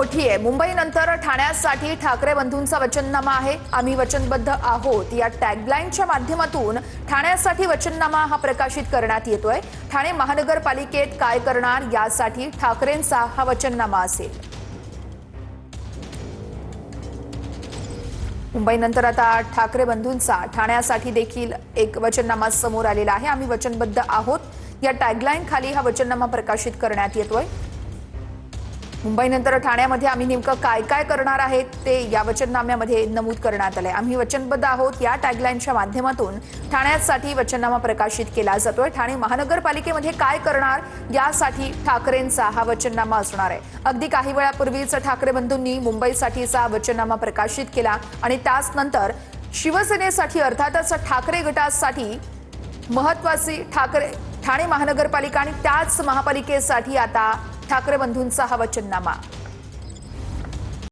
मोठी आहे। मुंबईनंतर ठाण्यासाठी ठाकरे बंधूंचा वचननामा आहे। आम्ही वचनबद्ध आहोत या टॅगलाईनच्या माध्यमातून ठाण्यासाठी वचननामा हा प्रकाशित करण्यात येतोय। ठाणे महानगरपालिकेत काय करणार यासाठी ठाकरेंचा हा वचननामा असेल। मुंबईनंतर आता ठाकरे बंधूंचा ठाण्यासाठी देखील एक वचननामा समोर आलेला आहे। आम्ही वचनबद्ध आहोत या टॅगलाईन खाली हा वचननामा प्रकाशित करण्यात येतोय। मुंबईनंतर ठाण्यामध्ये आम्ही नेमकं काय काय करणार आहेत ते या वचननाम्यामध्ये नमूद करण्यात आले। आम्ही वचनबद्ध आहोत या टॅगलाईनच्या माध्यमातून ठाण्यासाठी वचननामा प्रकाशित केला जातोय। ठाणे महानगरपालिकेमध्ये काय करणार यासाठी ठाकरेंचा हा वचननामा असणार आहे। अगदी काही वेळापूर्वीच ठाकरे बंधूंनी मुंबईसाठीचा वचननामा प्रकाशित केला आणि त्याच नंतर शिवसेनेसाठी अर्थातच ठाकरे गटासाठी महत्त्वाची ठाणे महानगरपालिका आणि त्याच महापालिकेसाठी आता ठाकरे बंधूंचा हा वचननामा।